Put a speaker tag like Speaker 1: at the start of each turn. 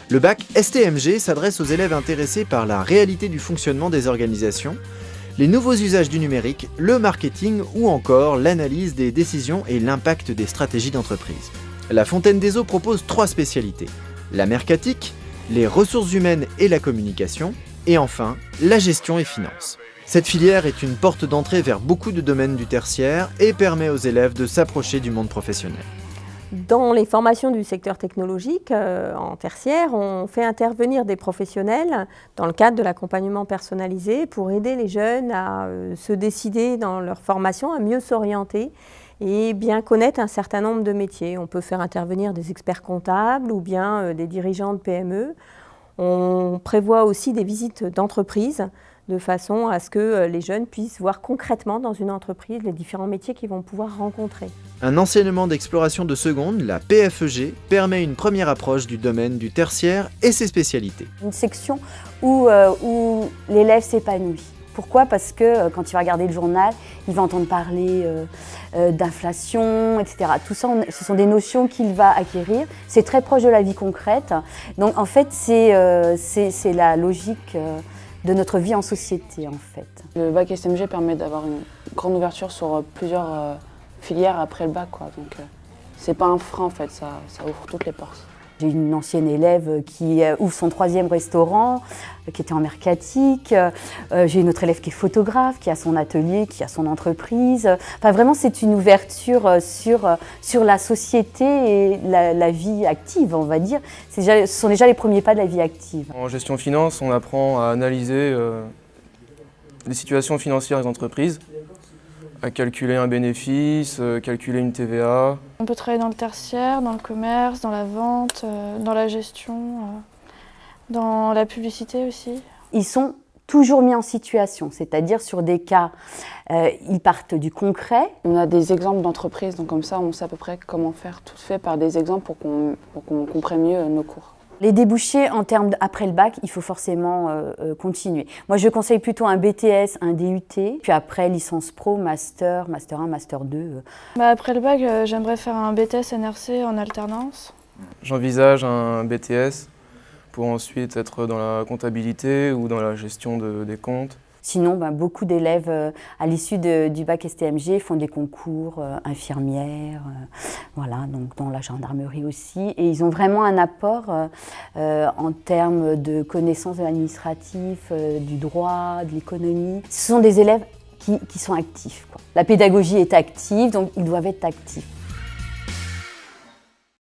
Speaker 1: Le bac STMG s'adresse aux élèves intéressés par la réalité du fonctionnement des organisations, les nouveaux usages du numérique, le marketing ou encore l'analyse des décisions et l'impact des stratégies d'entreprise. La Fontaine des Eaux propose 3 spécialités, la mercatique, les ressources humaines et la communication, et enfin, la gestion et finances. Cette filière est une porte d'entrée vers beaucoup de domaines du tertiaire et permet aux élèves de s'approcher du monde professionnel.
Speaker 2: Dans les formations du secteur technologique en tertiaire, on fait intervenir des professionnels dans le cadre de l'accompagnement personnalisé pour aider les jeunes à se décider dans leur formation, à mieux s'orienter et bien connaître un certain nombre de métiers. On peut faire intervenir des experts comptables ou bien des dirigeants de PME. On prévoit aussi des visites d'entreprise de façon à ce que les jeunes puissent voir concrètement dans une entreprise les différents métiers qu'ils vont pouvoir rencontrer.
Speaker 1: Un enseignement d'exploration de seconde, la PFEG, permet une première approche du domaine du tertiaire et ses spécialités.
Speaker 3: Une section où l'élève s'épanouit. Pourquoi ? Parce que quand il va regarder le journal, il va entendre parler d'inflation, etc. Tout ça, ce sont des notions qu'il va acquérir. C'est très proche de la vie concrète. Donc en fait, c'est la logique de notre vie en société, en fait.
Speaker 4: Le bac STMG permet d'avoir une grande ouverture sur plusieurs filières après le bac, quoi. Donc c'est pas un frein, en fait, ça ouvre toutes les portes.
Speaker 3: J'ai une ancienne élève qui ouvre son 3e restaurant, qui était en mercatique. J'ai une autre élève qui est photographe, qui a son atelier, qui a son entreprise. Enfin, vraiment, c'est une ouverture sur la société et la vie active, on va dire. Ce sont déjà les premiers pas de la vie active.
Speaker 5: En gestion finance, on apprend à analyser les situations financières des entreprises, à calculer un bénéfice, calculer une TVA.
Speaker 6: On peut travailler dans le tertiaire, dans le commerce, dans la vente, dans la gestion, dans la publicité aussi.
Speaker 3: Ils sont toujours mis en situation, c'est-à-dire sur des cas, ils partent du concret.
Speaker 4: On a des exemples d'entreprises, donc comme ça on sait à peu près comment faire, tout fait par des exemples pour qu'on comprenne mieux nos cours.
Speaker 3: Les débouchés en termes après le bac, il faut forcément continuer. Moi, je conseille plutôt un BTS, un DUT, puis après licence pro, master 1, master 2.
Speaker 6: Après le bac, j'aimerais faire un BTS NRC en alternance.
Speaker 5: J'envisage un BTS pour ensuite être dans la comptabilité ou dans la gestion des comptes.
Speaker 3: Sinon, beaucoup d'élèves à l'issue du bac STMG font des concours infirmières, voilà, donc dans la gendarmerie aussi. Et ils ont vraiment un apport en termes de connaissances de l'administratif, du droit, de l'économie. Ce sont des élèves qui sont actifs, quoi. La pédagogie est active, donc ils doivent être actifs.